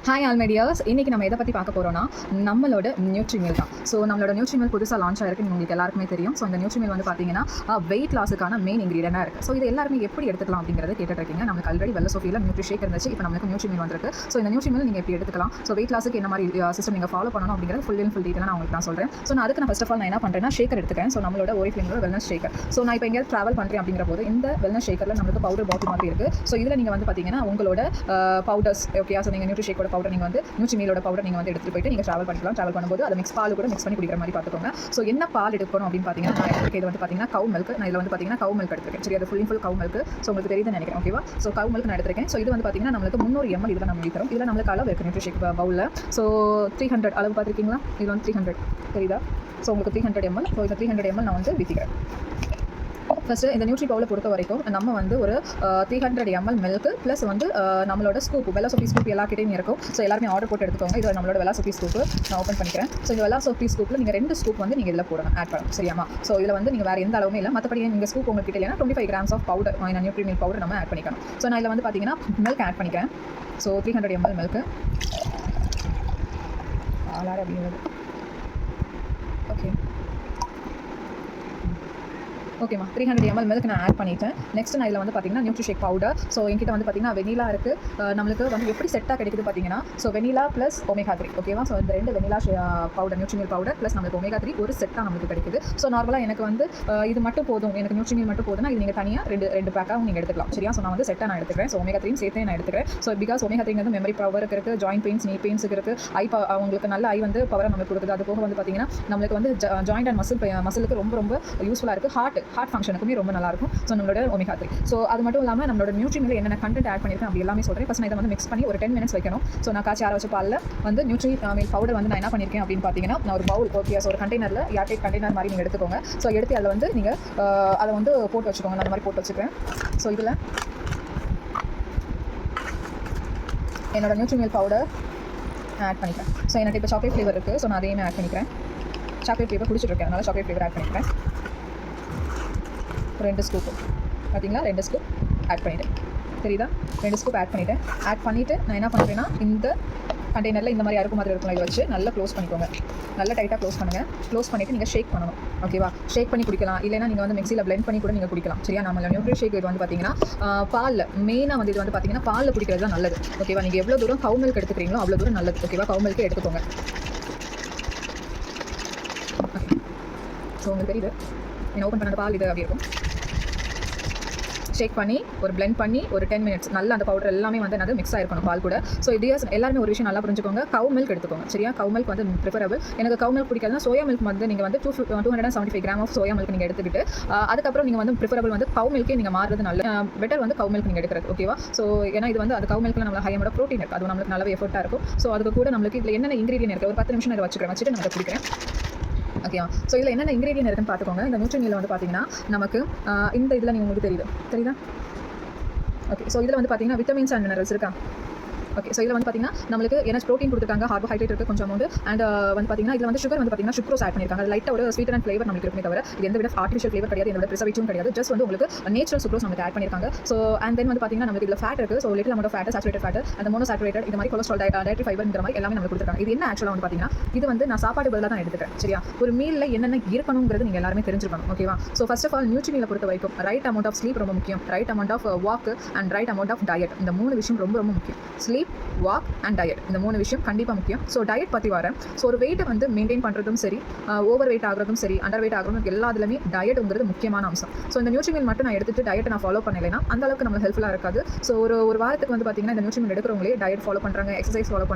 Hi ஆல்மெடியாஸ், இன்றைக்கி நம்ம எதை பற்றி பார்க்க போகிறோம்னா நம்மளோட நியூட்ரிமில் தான். ஸோ நம்மளோட நியூட்ரிமில் புதுசாக லான்ச் ஆகிருக்கு, உங்களுக்கு எல்லாருக்குமே தெரியும். ஸோ இந்த நியூட்ரிமில் வந்து பார்த்தீங்கன்னா வெயிட் லாஸுக்கான மெயின் இன்க்ரீடியண்டாக இருக்குது. ஸோ இது எல்லாருமே எப்படி எடுத்துக்கலாம் அப்படிங்கிறத கேட்டுருக்கீங்க. நம்மளுக்கு ஆல்ரெடி வெள்ள சோஃபியில் நியூட்ரி ஷேக் இருந்துச்சு, இப்போ நம்மளுக்கு நியூட்ரிமில் வந்திருக்கு. ஸோ இந்த நியூட்ரிமில் நீங்கள் எப்படி எடுத்துக்கலாம், ஸோ வெயிட் லாஸுக்கு என்ன மாதிரி சிஸ்டம் நீங்கள் ஃபாலோ பண்ணணும் அப்படிங்கிறது ஃபுல் டீட்டெயிலாக நான் உங்களுக்கு நான் சொல்கிறேன். ஸோ நான் அதுக்கு நான் ஃபஸ்ட் ஆஃப் ஆல் நான் என்ன பண்ணுறேன்னா ஷேக்கர் எடுத்துக்கிறேன். ஸோ நம்மளோட ஓரிஃப்ளேமோட வெல்னஸ் ஷேக்கர். ஸோ நான் இப்போ எங்கேயாவது ட்ராவல் பண்ணுறேன் அப்படிங்கிற போது இந்த வெல்னஸ் ஷேக்கரில் நம்மளுக்கு பவுடர் பாட்டில் மாதிரி இருக்குது. ஸோ இதில் நீங்கள் வந்து பார்த்தீங்கன்னா உங்களோட பவுடர்ஸ் ஓகே. ஸோ நீங்கள் நியூட்ரி ஷேக்கோட பவுடர் நீங்கள் வந்து நியூட்ரிமிலோட பவுடர் நீங்கள் வந்து எடுத்துகிட்டு போயிட்டு நீங்கள் ட்ராவல் பண்ணிக்கலாம். ட்ராவல் பண்ணும்போது அதை பால் கூட மிக்ஸ் பண்ணி குடிக்கிற மாதிரி பார்த்துக்கோங்க. ஸோ என்ன பால் எடுக்கணும் அப்படின்னு பார்த்தீங்கன்னா நான் எடுத்துக்க இது வந்து பார்த்தீங்கன்னா கவு மில்க். நான் இதில் வந்து பார்த்தீங்கன்னா கவு மில்க் எடுத்துருக்கேன். சரி, அது ஃபுல் கவு மில்க். ஸோ உங்களுக்கு தெரியுதுன்னு நினைக்கிறேன், ஓகேவா? ஸோ கவு மில்க் நான் எடுத்துருக்கேன். ஸோ இது வந்து பார்த்தீங்கன்னா நம்மளுக்கு 300 ml இதில் நம்ம விற்கிறோம். இதில் நம்மளுக்கு அளவு இருக்குது நியூட்ரி ஷேக் பவுலில். ஸோ 300 அளவு பார்த்துருக்கீங்களா? இது வந்து 300 தெரியுதா? ஸோ உங்களுக்கு 300 ml. ஸோ இந்த 300 ml நான் வந்து விற்கிறேன். ஃபஸ்ட்டு இந்த நியூட்ரி பவுலை பொறுத்த வரைக்கும் நம்ம வந்து ஒரு 300 ml மில்க் ப்ளஸ் வந்து நம்மளோட ஸ்கூப் வெள்ளா சோப்பி ஸ்கூப் எல்லாக்கிட்டையும் இருக்கும். ஸோ எல்லாருமே ஆர்டர் போட்டு எடுத்துக்கோங்க. இது நம்மளோட வெள்ளா சோப்பி ஸ்கூப் நான் ஓப்பன் பண்ணிக்கிறேன். ஸோ இந்த வெள்ளா சோப்பி ஸ்கூப்பில் நீங்கள் 2 ஸ்கூப் வந்து நீங்கள் இதில் போடணும், ஆட் பண்ணணும், சரியாமா? ஸோ இதில் வந்து நீங்கள் வேறு எந்த அளவுமே இல்லை. மற்றபடி நீங்கள் ஸ்கூப் உங்களுக்கு இல்லைன்னா 25 grams of powder Nutri milk powder நம்ம ஆட் பண்ணிக்கணும். ஸோ நான் இதில் வந்து பார்த்தீங்கன்னா மில்க் ஆட் பண்ணிக்கிறேன். ஸோ 300 ml மில்க்கு ஆளார அப்படிங்கிறது ஓகே ஓகேம்மா. 300 ml மில்க் நான் ஆட் பண்ணிட்டேன். நெக்ஸ்ட் நான் இதில் வந்து பார்த்தீங்கன்னா நியூட்ரி ஷேக் பவுடர். ஸோ என்கிட்ட வந்து பார்த்தீங்கன்னா வெனிலா இருக்குது. நம்மளுக்கு வந்து எப்படி செட்டாக கிடைக்குது பார்த்தீங்கன்னா ஸோ வெனிலா ப்ளஸ் ஒமேகா 3, ஓகேவா? ஸோ இந்த 2 vanilla powder Nutri milk powder plus நம்மளுக்கு ஒமேகா 3 ஒரு செட்டாக நம்மளுக்கு கிடைக்குது. ஸோ நார்மலாக எனக்கு வந்து இது மட்டும் போதும், எனக்கு நியூட்ரி மில்க் மட்டும் போதும்னா இது நீங்கள் தனியாக ரெண்டு பேக்காக நீங்கள் எடுத்துக்கலாம், சரியா? ஸோ நான் வந்து செட்டாக நான் எடுத்துக்கிறேன். ஸோ ஒமேகா 3 சேர்த்து நான் எடுத்துக்கிறேன். ஸோ பிகாஸ் ஒமேகா 3 வந்து மெமரி பவருக்கு இருக்குது, ஜாயின்ட் பெயின்ஸ், நீ பெயின்ஸுக்கு இருக்குது, அவங்களுக்கு நல்ல ஐ வந்து பவரை நம்மளுக்கு கொடுக்குது. அது போக வந்து பார்த்தீங்கன்னா நம்மளுக்கு வந்து ஜாயிண்ட் அண்ட் மசிலுக்கு ரொம்ப யூஸ்ஃபுல்லாக இருக்குது. ஹார்ட் ஃபங்க்ஷனுக்குமே ரொம்ப நல்லாயிருக்கும். ஸோ நம்மளோட ஒமேகா 3. ஸோ அது மட்டும் இல்லாமல் நம்மளோட நியூட்ரிமில் என்னென்ன கண்டென்ட் ஆட் பண்ணியிருக்கேன் அப்படி எல்லாமே சொல்கிறேன். ஃபஸ்ட் நான் இதை வந்து மிக்ஸ் பண்ணி ஒரு 10 minutes வைக்கணும். ஸோ நான் காய்ச்சி ஆற வச்ச பாலில் வந்து நியூட்ரி மில்க் பவுடர் வந்து நான் என்ன பண்ணியிருக்கேன் அப்படின்னு பார்த்தீங்கன்னா நான் ஒரு பவுல் ஓகே. ஸோ ஒரு கண்டெய்னரில் ஏர்டைட் கண்டெய்னர் மாதிரி நீங்கள் எடுத்துக்கோங்க. ஸோ எடுத்து அதில் வந்து நீங்கள் அதை வந்து போட்டு வச்சுக்கோங்க. நான் அந்த மாதிரி போட்டு வச்சுக்கிறேன். ஸோ இதில் என்னோட நியூட்ரி மில்க் பவுடர் ஆட் பண்ணிக்கிறேன். ஸோ எனக்கு இப்போ சாக்லேட் ஃப்ளேவர் இருக்குது. ஸோ நான் அதையுமே ஆட் பண்ணிக்கிறேன். சாக்லேட் ஃப்ளேவர் குடிச்சிட்ருக்கேன், அதனால் சாக்லேட் ஃப்ளேவர் ஆட் பண்ணிக்கிறேன். 2 ஸ்கூப் பார்த்தீங்களா? 2 ஸ்கூப் ஆட் பண்ணிவிட்டேன், தெரியுதா? 2 ஸ்கூப் ஆட் பண்ணிவிட்டு நான் என்ன பண்ணுறேன்னா இந்த கண்டெய்னரில் இந்த மாதிரி அறுப்பு மாதிரி இருக்கும் இதை வச்சு நல்லா க்ளோஸ் பண்ணிக்கோங்க. நல்லா டைட்டாக க்ளோஸ் பண்ணுங்கள். க்ளோஸ் பண்ணிவிட்டு நீங்கள் ஷேக் பண்ணணும், ஓகேவா? ஷேக் பண்ணி குடிக்கலாம், இல்லைனா நீங்கள் வந்து மிக்சியில் பிளெண்ட் பண்ணி கூட நீங்கள் குடிக்கலாம், சரியா? நம்மளோட நியூட்ரி ஷேக் இது வந்து பார்த்தீங்கன்னா பாலில் மெயினாக வந்து இது வந்து பார்த்தீங்கன்னா பாலில் குடிக்கிறது தான் நல்லது, ஓகேவா? நீங்கள் எவ்வளோ தூரம் கவு மில்க் எடுத்துக்கிறீங்களோ அவ்வளோ தூரம் நல்லது, ஓகேவா? கவு மில்க்கே எடுத்துக்கோங்க. ஸோ உங்களுக்கு தெரியுது என்ன ஓப்பன் பண்ண பால் இது அப்படி இருக்கும். ஷேக் பண்ணி ஒரு பிளெண்ட் பண்ணி ஒரு 10 minutes நல்லா அந்த பவுடர் எல்லாமே வந்து என்னது மிக்ஸ் ஆகிருக்கணும் பால் கூட. ஸோ இதே எல்லாருமே ஒரு விஷயம் நல்லா புரிஞ்சுக்கோங்க, கவு மில்க் எடுத்துக்கோங்க, சரியா? கவு மில்க் வந்து ப்ரிஃபரபிள். எனக்கு கவு மில்க் பிடிக்காதுன்னா சோயா மில்க் வந்து நீங்கள் வந்து 275 grams ஆஃப் சோயா மில்க் நீங்கள் எடுத்துக்கிட்டு அதுக்கப்புறம் நீங்கள் வந்து ப்ரிஃபரபிள் வந்து கவு மில்க்கே நீங்கள் மாறுறது நல்ல பெட்டர் வந்து கவு மில்க் நீங்கள் எடுக்கிறது, ஓகேவா? ஸோ ஏன்னா இது வந்து அது கவு மில்க்கில் நம்மளுக்கு ஹையமோட ப்ரோட்டீன் இருக்குது, அது நம்மளுக்கு நல்லாவே எஃபர்ட்டாக இருக்கும். ஸோ அதுக்கு கூட நம்மளுக்கு இதில் என்னென்ன இன்க்ரீடியன்ட் இருக்குது ஒரு 10 நிமிஷம் இதை வச்சுட்டு நான் அதை குடிக்கிறேன், ஓகேவா? ஸோ இதில் என்னென்ன இன்க்ரீடியன்ட் இருக்குன்னு பார்த்துக்கோங்க. இந்த நியூட்ரிமில் வந்து பார்த்தீங்கன்னா நமக்கு இந்த இதில் நீங்கள் உங்களுக்கு தெரியுதா? ஓகே. ஸோ இதில் வந்து பார்த்தீங்கன்னா விட்டமின்ஸ் அண்ட் மினரல்ஸ் இருக்கா? ஓகே. ஸோ இதில் வந்து பார்த்தீங்கன்னா நம்மளுக்கு என்ன ப்ரோட்டீன் கொடுத்துருக்காங்க, கார்போஹைட்ரேட் இருக்குது கொஞ்சம் அமௌண்ட், அண்ட் வந்து பார்த்தீங்கன்னா இதில் வந்து சுகர் வந்து பார்த்தீங்கன்னா சுக்ரோஸ் ஆட் பண்ணியிருக்காங்க. அது லைட்டாக ஒரு ஸ்வீட் அண்ட் ஃப்ளேவர் நம்மளுக்கு இருக்குமே தவிர இது எந்த விட ஆர்டிஃபிஷியல் ஃப்ளேவர் கிடையாது, எந்த விட ப்ரிசர்வேட்டிவும் கிடையாது. ஜஸ்ட் வந்து உங்களுக்கு நேச்சுரல் சுக்ரோஸ் நமக்கு ஆட் பண்ணியிருக்காங்க. ஸோ அண்ட் தென் வந்து பார்த்தீங்கன்னா நமக்கு இதில் ஃபேட் இருக்குது. So little amount of fat, saturated fat, அந்த மோனோசாச்சுரேட்டட் இந்த மாதிரி கொலஸ்ட்ரால், டயட்ரி ஃபைபர் இந்த மாதிரி எல்லாமே நமக்கு கொடுத்துருக்காங்க. இது என்ன ஆக்சுவலாக வந்து பார்த்தீங்கன்னா இது வந்து நான் சாப்பாடு பதிலாக தான் எடுத்துக்கிறேன், சரியா? ஒரு மீலில் என்னென்ன இருக்கணுங்கிறது நீங்கள் எல்லாருமே தெரிஞ்சுக்கணும், ஓகேவா? ஸோ ஃபர்ஸ்ட் ஆஃப் ஆல் நியூட்ரிமிலை பொறுத்த வரைக்கும் ரைட் அமௌண்ட் ஆஃப் ஸ்லீப் ரொம்ப முக்கியம், right amount of walk and right amount of diet. இந்த 3 விஷயம் ரொம்ப முக்கியம். ஸ்லீப், வாக் அண்ட் டயட், இந்த 3 விஷயம் கண்டிப்பாக முக்கியம். ஸோ டயட் பற்றி வரேன். ஸோ ஒரு வெயிட்டை வந்து மெயின்டைன் பண்ணுறதும் சரி, ஓவர் வெயிட் ஆகிறதும் சரி, அண்டர் வெயிட் ஆகிறதும் எல்லாத்துலேயுமே டயட்டுங்கிறது முக்கியமான அம்சம். ஸோ இந்த நியூட்ரிமில் மட்டும் நான் எடுத்துட்டு டயட்டை நான் ஃபாலோ பண்ணலைன்னா அந்த அளவுக்கு நம்மளுக்கு ஹெல்ப்ஃபுல்லாக இருக்காது. ஸோ ஒரு வாரத்துக்கு வந்து பார்த்தீங்கன்னா இந்த நியூட்ரிமில் எடுக்கிறவங்களே டயட் ஃபாலோ பண்ணுறாங்க, எக்ஸசைஸ் ஃபாலோ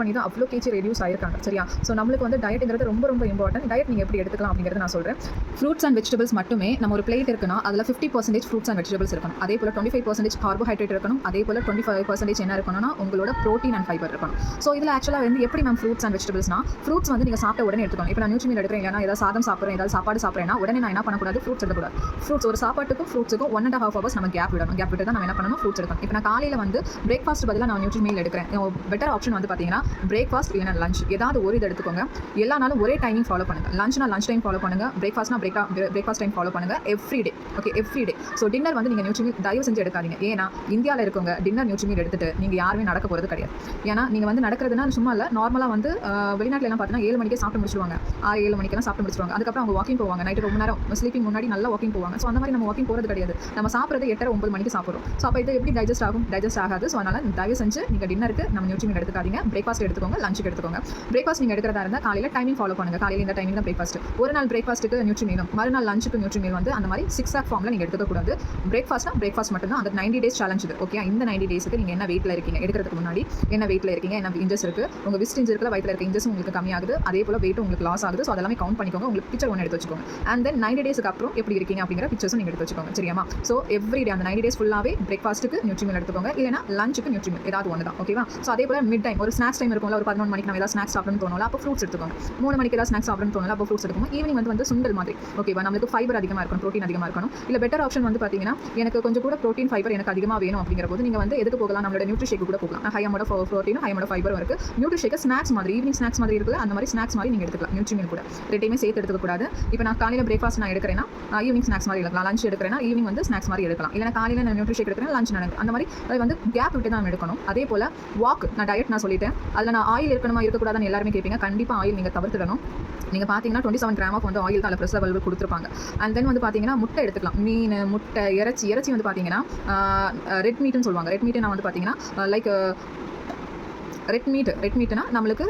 பண்ணி தான் அவ்வளோ கேஜி ரெடியூஸ் ஆயிருக்காங்க, சரியா? ஸோ நம்மளுக்கு வந்து டயட்டுங்கிறது ரொம்ப இம்பார்ட்டன்ட். டயட் நீங்கள் எப்படி எடுத்துக்கலாம் அப்படிங்கிறது நான் சொல்கிறேன். ஃப்ரூட்ஸ் அண்ட் வெஜிடபிள்ஸ் மட்டுமே நம்ம ஒரு பிளேட் இருக்குன்னா அதில் 50% ஃப்ரூட்ஸ் அண்ட் வெஜிடபிள்ஸ் இருக்கணும். அதே போல் 25% கார்போஹைட்ரேட் இருக்கணும். அதே போல் 25% என்ன இருக்கணும்னா உங்களோட ப்ரோட்டீன் அண்ட் ஃபைபர் இருக்கணும். ஸோ இதில் ஆக்சுவலாக வந்து எப்படி மேம் ஃப்ரூட்ஸ் அண்ட் வெஜிடபிள்ஸ்னா ஃப்ரூட்ஸ் வந்து நீங்கள் சாப்பிட்ட உடனே எடுத்துக்கணும். இப்போ நான் நியூட்ரிமில் எடுக்கிறேன், இல்லைனா ஏதாவது சாதம் சாப்பிட்றேன், ஏதாவது சாப்பாடு சாப்பிட்றேன்னா உடனே நான் என்ன பண்ணக்கூடாது, ஃப்ரூட்ஸ் எடுக்கக்கூடாது. ஃப்ரூட்ஸ் ஒரு சாப்பாட்டுக்கும் ஃப்ரூட்ஸுக்கும் 1.5 hours நம்ம கேப் விட்டு தான் நம்ம என்ன பண்ணணும், ஃப்ரூட்ஸ் எடுக்கணும். இப்போ நான் காலையில் வந்து பிரேக்ஃபாஸ்ட் பதிலாக நான் நியூட்ரிமில் எடுக்கிறேன். பெட்டர் ஆப்ஷன் வந்து பார்த்தீங்கன்னா பிரேக்ஃபாஸ்ட் இல்லைனா லஞ்ச் ஏதாவது ஒரு இது எடுத்துக்கோங்க. எல்லா நாளும் ஒரே டைமிங் ஃபாலோ பண்ணுங்கள். லஞ்ச்னா லஞ்ச் டைம் ஃபாலோ பண்ணுங்கள், பிரேக்ஃபாஸ்ட்னா பிரேக்ஃபாஸ்ட் டைம் ஃபாலோ பண்ணுங்கள் everyday, okay? Everyday. So dinner வந்து நீங்கள் நியூட்ரிமில் தயவு செஞ்சு எடுக்காதீங்க. ஏன்னா இந்தியாவில் இருக்கவங்க டின்னர் நியூட்ரிமில் எடுத்துட்டு நீங்கள் யாருமே நடக்க போகிறது கிடையாது. ஏன்னா நீங்கள் வந்து நடக்கிறதுனா சும்மா இல்லை, நார்மலாக வந்து வெளிநாட்டில் எல்லாம் பார்த்தீங்கன்னா 7 மணிக்கே சாப்பிட்டு முடிச்சிருவாங்க, 6-7 மணிக்கெல்லாம் சாப்பிட்டு முடிச்சிருவாங்க. அதுக்கப்புறம் அவங்க வாக்கிங் போவாங்க, நைட்டு ரொம்ப நேரம் ஸ்லீப்பிங் முன்னாடி நல்லா வாக்கிங் போவாங்க. ஸோ அந்த மாதிரி நம்ம வாக்கிங் போகிறது கிடையாது. நம்ம சாப்பிட்றது 8-9 மணிக்கு சாப்பிட்றோம். ஸோ அப்போ இது எப்படி டைஜஸ்ட் ஆகும்? டைஜஸ்ட் ஆகாது. ஸோ அதனால் தயவு செஞ்சு நீங்கள் டின்னருக்கு நம்ம நியூட்ரிமெண்ட் எடுத்துக்காதீங்க. பிரேக்ஃபாஸ்ட் எடுத்துக்கோங்க, லஞ்சுக்கு எடுத்துக்கோங்க. பிரேக்ஃபாஸ்ட் நீங்கள் எடுக்கிறதா இருந்தால் காலையில் டைமிங் ஃபாலோ பண்ணுங்கள். காலையில் இந்த டைமிங் தான் பிரேக்ஃபாஸ்ட். ஒரு நாள் பிரேக்ஃபாஸ்ட்டுக்கு நியூட்ரிமீலும், மறுநாள் லஞ்சுக்கு நியூட்ரிமீல் வந்து அந்த மாதிரி 6 ஆக் ஃபார்மில் நீங்கள் எடுத்துக்கக்கூடாது. பிரேக்ஃபாஸ்ட்னா பிரேக்ஃபாஸ்ட் மட்டும் தான். அந்த 90 டேஸ் சேலஞ்ச் இது. ஓகே, இந்த 90 டேஸுக்கு நீங்கள் என்ன வெயிட்டில் இருக்கீங்க, எடுக்கிறதுக்கு முன்னாடி என்ன வெயிட்டில் இருக்கீங்க, என்ன இன்ஜஸ் இருக்குது, உங்கள் விஸ்ட் இன்ஜ் இருக்கிற வயிற்றில் இருக்க இன்ஜஸ் உங்களுக்கு கம்மியாகுது, அதே போல் வெயிட் உங்களுக்கு லாஸ் ஆகுது. ஸோ அதெல்லாமே கவுண்ட் பண்ணிக்கோங்க. உங்களுக்கு பிக்சர் ஒன்று எடுத்து வச்சுக்கோங்க. அண்ட் தென் 90 டேஸ்க்கு அப்புறம் எப்படி இருக்கீங்க அப்படிங்கிற பிக்சர்ஸும் நீங்கள் எடுத்து வச்சுக்கோங்க. சரியாமா? ஸோ எவ்ரி டே அந்த 90 டேஸ் ஃபுல்லாகவே பிரேக்ஃபாஸ்ட்டுக்கு நியூட்ரிமீல் எடுத்துக்கோங்க, இல்லைனா லஞ்சுக்கு நியூட்ரிமீல் ஏதாவது ஒன்று தான். ஓகேவா? ஸோ அதே போல் மிட் டைம் ஒரு ஸ்நாக்ஸ் டைம் இருக்கும்ல, ஒரு 11 மணிக்கு நம்ம ஏதாவது ஸ்நாக்ஸ் சாப்பிடணும்னு தோணும்ல, அப்போ ஃப்ரூட்ஸ் எடுத்துக்கோங்க. 3 மணிக்கு ஏதாவது ஸ்நாக்ஸ் சாப்பிடணும்னு தோணும்ல, அப்போ ஃப்ரூட்ஸ் எடுத்துக்கோங்க. ஈவினிங் வந்து சுண்டல் மாதிரி. ஓகேவா? நம்மளுக்கு ஃபைபர் அதிகமாக இருக்கணும், ப்ரோட்டீன் அதிகமாக இருக்கணும். இல்லை பெட்டர் ஆப்ஷன் வந்து பார்த்தீங்கன்னா எனக்கு கொஞ்சம் கூட ப்ரோட்டீன் ஃபைபர் எனக்கு அதிகமாக வேணும் அப்படிங்கிற போது நீங்கள் வந்து எதுக்கு போகலாம்? நம்மளோட நியூட்ரிஷேக்கு கூட போகலாம். ஹை அமௌண்ட் ஆஃப் ப்ரோட்டீனும் ஹை அமௌண்ட் ஆஃப் ஃபைபரும் இருக்குது. நியூட்ரிஷேக்கு ஸ்நாக்ஸ் மாதிரி, ஈவினிங் ஸ்நாக்ஸ் மாதிரி இருக்குல்ல, அந்த மாதிரி ஸ்நாக்ஸ் மாதிரி நீங்கள் எடுத்துக்கலாம். நியூட்ரிமீல் கூட ரெண்டையுமே சேர்த்து எடுத்துக்கக்கூடாது. இப்போ நான் காலையில் பிரேக்ஃபாஸ்ட் நான் எடுக்கிறேன்னா ஈவினிங் ஸ்நாக்ஸ் மாதிரி எடுக்கலாம். லஞ்ச் எடுக்கிறேன்னா ஈவினிங் வந்து ஸ்நாக்ஸ் மாதிரி எடுக்கலாம். இல்லை காலையில் நான் நியூட்ரிஷேக் எடுக்கிறேன், லஞ்ச் நான் அந்த மாதிரி அது வந்து கேப் விட்டு தான் எடுக்கணும். அதே போல் வாக், நான் டயட் நான் சொல்லிட்டேன். அதில் நான் ஆயில் இருக்கணுமா இருக்கக்கூடாதுன்னு எல்லாருமே கேட்பீங்க. கண்டிப்பாக ஆயில் நீங்கள் தவிர்த்துடணும். நீங்கள் பார்த்தீங்கன்னா 27 கிராம் ஆஃப் வந்து ஆயில் தான் அதில் ப்ரெசர்வேட்டிவ் கொடுத்துருப்பாங்க. அண்ட் தென் வந்து பார்த்தீங்கன்னா முட்டை எடுத்துக்கலாம். மீன், முட்டை, இறைச்சி வந்து பார்த்தீங்கன்னா ரெட் மீட்னு சொல்லுவாங்க. ரெட் மீட்டு நான் வந்து பார்த்தீங்கன்னா லைக் ரெட் மீட்னா நம்மளுக்கு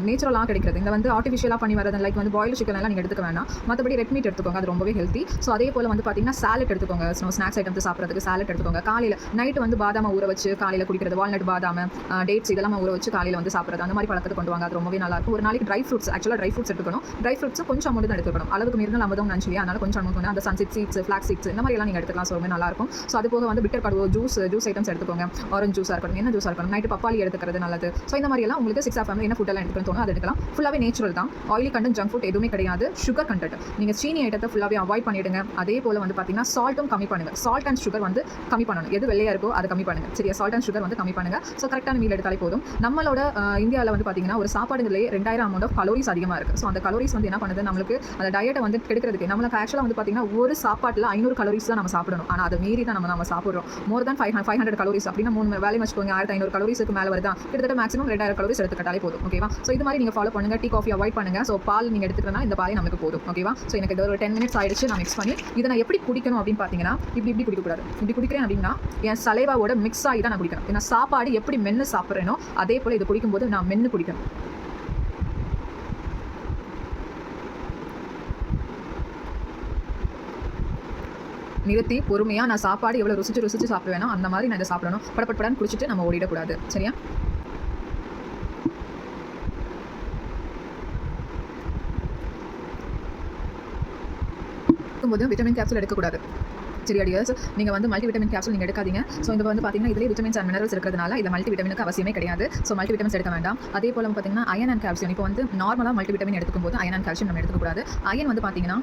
நேச்சுரலாக கிடைக்கிறது. இந்த வந்து ஆர்டிஃபிஷியலாக பண்ணி வரது லைக் வந்து பாயில் சிக்கன் எல்லாம் நீங்கள் எடுத்துக்க வேண்டாம். மற்றபடி ரெட் மீட் எடுத்துக்கோங்க, அது ரொம்பவே ஹெல்த்தி. ஸோ அதே போல் வந்து பார்த்தீங்கன்னா சாலட் எடுத்துக்கோங்க. ஸ்நாக்ஸ் ஐட்டம்ஸ் சாப்பிட்றதுக்கு சாலட் எடுத்துக்கோங்க. காலையில் நைட்டு வந்து பாதாம ஊற வச்சு காலையில் குடிக்கிறது, வால்நட், பாதாம, டேட்ஸ் இதெல்லாம் ஊற வச்சு காலையில் வந்து சாப்பிட்றது, அந்த மாதிரி பழக்கத்தை கொண்டு வாங்க. அது ரொம்பவே நல்லாயிருக்கும். ஒரு நாளைக்கு ட்ரை ஃப்ரூட்ஸ், ஆக்சுவலாக ட்ரை ஃப்ரூட்ஸ் எடுத்துக்கணும். ட்ரை ஃப்ரூட்ஸ் கொஞ்சம் அமௌண்ட் தான் எடுத்துக்கணும். அளவுக்கு மீறினால் அமௌண்ட் நினச்சி, அதனால் கொஞ்சம் அமௌண்ட் அந்த சன்செட் சீட்ஸ், ஃப்ளாக்ஸ் சீட்ஸ் இந்த மாதிரி எல்லாம் நீங்கள் எடுத்துக்கலாம். ஸோ ரொம்ப நல்லாயிருக்கும். ஸோ அது போக வந்து பிட்டர் கடுவோ ஜூஸ் ஐட்டம்ஸ் எடுத்துக்கோங்க. ஆரஞ்சு ஜூஸாக இருக்கட்டும், என்ன ஜூஸாக இருக்கட்டும். நைட்டு பப்பாளி எடுத்துக்கிறது நல்லது. ஸோ இந்த மாதிரி எல்லாம் உங்களுக்கு 6 ஆஃப் என்ன ஃபுட் எல்லாம் எடுத்துக்கணும் தோணும் அது எடுக்கலாம். ஃபுல்லாகவே நேச்சுரல் தான். ஆயிலி கண்டென்ட், ஜங்க் ஃபுட் எதுவுமே கிடையாது. சுகர் கண்டென்ட் நீங்கள் சீனி ஐட்டத்தை ஃபுல்லாகவே அவாய்ட் பண்ணிவிடுங்க. அதே போல் வந்து பார்த்தீங்கன்னா சால்ட்டும் கம்மி பண்ணுங்கள். சால்ட் அண்ட் சுகர் வந்து கம்மி பண்ணணும். எது வெள்ளையாக இருக்கோ அதை கம்மி பண்ணுங்கள். சரியா? சால்ட் அண்ட் சுகர் வந்து கம்மி பண்ணுங்கள். ஸோ கரெக்டான மீல் எடுத்தாலே போதும். நம்மளோட இந்தியாவில் வந்து பார்த்தீங்கன்னா ஒரு சாப்பாடுலேயே 2000 அமௌண்ட் ஆஃப் கலோரிஸ் அதிகமாக இருக்குது. ஸோ அந்த கலோரிஸ் வந்து என்ன பண்ணுது, நம்மளுக்கு அந்த டயட்டை வந்து கெடுக்கிறதுக்கு. நம்மளுக்கு ஆக்சுவலாக வந்து பார்த்தீங்கன்னா ஒரு சாப்பாட்டில் 500 கலோரிஸ் தான் நம்ம சாப்பிடணும். ஆனால் அதை மீறி தான் நம்ம சாப்பிட்றோம். மோர் தேன் 500 கலோரிஸ் அப்படின்னா 3 வேலையை வச்சுக்கோங்க. 1500 கலோரிஸுக்கு மேலே வருதா, கிட்டத்தட்ட மேக்ஸிமம் 2000 கலோரிஸ் எடுத்துக்கிட்டாலே போதும். ஓகேவா? ஸோ இது மாதிரி நீங்கள் ஃபாலோ பண்ணுங்க. டீ, காஃபி அவாய்ட் பண்ணுங்க. ஸோ பால் நீங்கள் எடுத்துக்கிறனா இந்த பாலே நமக்கு போதும். ஓகேவா? ஸோ எனக்கு இது ஒரு 10 மினிட்ஸ் ஆயிடுச்சு. நான் மிக்ஸ் பண்ணி இதை நான் எப்படி குடிக்கணும் அப்படின்னு பார்த்தீங்கன்னா இப்படி குடிக்கக்கூடாது. இப்படி குடிக்கிறேன் அப்படின்னா என் சலைவாவோட மிக்ஸ் ஆகி தான் நான் குடிக்கணும். ஏன்னா சாப்பாடு எப்படி மென்று சாப்பிட்றேனோ அதே போல் இது குடிக்கும்போது நான் மென்று குடிக்கணும். நிறுத்தி பொறுமையாக நான் சாப்பாடு எவ்வளோ ருசிச்சு சாப்பிடுவேனோ அந்த மாதிரி நான் இதை சாப்பிடணும். படப்படன்னு குடிச்சிட்டு நம்ம ஓடிடக்கூடாது. சரியா? போது விட்டமின் கேப்சூல் எடுக்கக்கூடாது. சரி அடியர்ஸ், நீங்கள் வந்து மல்டி விட்டமின் கேப்சூல் நீங்கள் எடுக்காதீங்க. ஸோ இது வந்து பார்த்தீங்கன்னா இதிலே விட்டமின்ஸ் அண்ட் மினரல்ஸ் இருக்கிறதுனால இதில் மல்டி விட்டமினுக்கு அவசியமே கிடையாது. ஸோ மல்டி விட்டமின்ஸ் எடுக்க வேண்டாம். அதே போல் பார்த்தீங்கன்னா அயன் அண்ட் கால்சியம். இப்போ வந்து நார்மலாக மல்டி விட்டமின் எடுக்கும் போது அயன் அண்ட் கால்சியம் நம்ம எடுத்துக்கூடாது. அயன் வந்து பார்த்தீங்கன்னா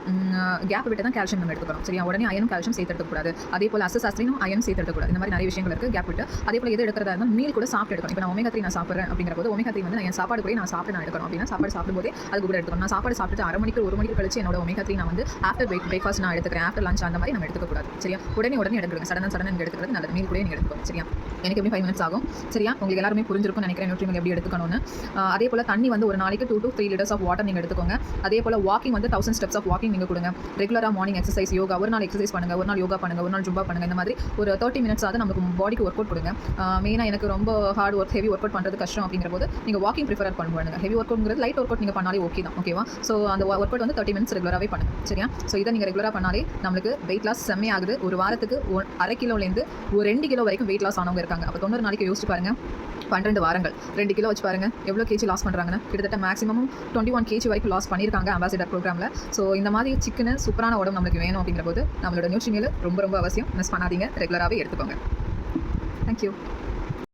கேப் விட்டு தான் கால்சியம் நம்ம எடுத்துக்கணும். சரியா? உடனே அயனும் கால்சியம் சேர்த்து எடுக்கக்கூடாது. அதே போல் அசசாஸ்திரினும் அயன் சேர்த்து எடுக்கக்கூடாது. இந்த மாதிரி நிறைய விஷயங்கள் இருக்குது கேப் விட்டு. அதே போல் எது எடுக்கிறதா இருந்தால் மீல் கூட சாப்பிட்டு எடுக்கணும். இப்போ நான் ஒமேகா 3 நான் சாப்பிட்றேன் அப்படிங்கிற போது ஒமேகா 3 வந்து நான் என் சாப்பாடு கூட நான் சாப்பிட்டு நான் எடுக்கணும் அப்படின்னா சாப்பாடு சாப்பிடும்போதே அது கூட எடுத்துக்கணும். நான் சாப்பாடு சாப்பிட்டு 1/2 மணிக்கு 1 மணிக்கு கழிச்சு என்னோட ஒமேகா 3 நான் வந்து ஆஃப்டர் பிரேக்ஃபாஸ்ட் நான் எடுத்துக்கிறேன், ஆஃப்டர் லஞ்ச் அந்த மாதிரி நம்ம எடுத்துக்கக்கூடாது. சரியா? உடனே எடுத்துக்கோங்க. சடனாக நீங்கள் எடுத்துக்கிறது நல்லது. மீல் கூட நீங்கள் எடுத்துக்கோங்க. சரியா? எனக்கு எப்படி 5 மினிட்ஸ் ஆகும். சரியா? உங்களுக்கு எல்லாருமே புரிஞ்சிருக்கும்னு நினைக்கிறேன் நியூட்ரிமீல் எப்படி எடுத்துக்கணும்னு. அதே போல் தண்ணி வந்து ஒரு நாளைக்கு 2 to 3 liters ஆஃப் வாட்டர் நீங்கள் எடுத்துக்கோங்க. அதே போல் வாக்கிங் வந்து 1000 ஸ்டெப்ஸ் ஆஃப் வாக்கிங் நீங்கள் கொடுங்க. ரெகுலராக மார்னிங் எக்ஸசைஸ், யோகா, ஒரு நாள் எக்ஸசைஸ் பண்ணுங்கள், ஒரு நாள் யோகா பண்ணுங்கள், ஒரு நாள் ஜும்பா பண்ணுங்கள். இந்த மாதிரி ஒரு 30 மினிட்ஸ் ஆகுது நமக்கு பாடிக்கு ஒர்க் அவுட் கொடுங்க. மெயினாக எனக்கு ரொம்ப hard work, heavy workout பண்ணுறது கஷ்டம் அப்படிங்கிற போது நீங்கள் வாக்கிங் ப்ரிஃபர் பண்ணுவாங்க. ஹெவி ஒர்க் அவுட்ங்கிறது லைட் ஒர்க் அவுட் நீங்கள் பண்ணாலே ஓகே தான். ஓகேவா? ஸோ அந்த ஒர்க் அவுட் வந்து 30 மினிட்ஸ் ரெகுலராகவே பண்ணுங்க. சரியா? ஸோ இதை நீங்கள் ரெகுலராக பண்ணாலே நம்மளுக்கு வெயிட் லாஸ் செம்மையாகுது. ஒரு வாரத்துக்கு 1/2 கிலோலேருந்து ஒரு 2 கிலோ வரைக்கும் வெயிட் லாஸ் ஆனவங்க இருக்காங்க. அப்போ 90 நாளைக்கு யோசிச்சு பாருங்க. 12 வாரங்கள் 2 கிலோ வச்சு பாருங்க எவ்வளோ கேஜி லாஸ் பண்ணுறாங்கன்னு. கிட்டத்தட்ட மேக்ஸிமம் 21 கேஜி வரைக்கும் லாஸ் பண்ணியிருக்காங்க அம்பாசிடர் ப்ரோக்ராமில். ஸோ இந்த மாதிரி சிக்கனு சூப்பரான உடம்பு நம்மளுக்கு வேணும் அப்படிங்கிற போது நம்மளோட நியூட்ரிமீல் ரொம்ப ரொம்ப அவசியம். மிஸ் பண்ணாதீங்க. ரெகுலராகவே எடுத்துக்கோங்க. தேங்க்யூ.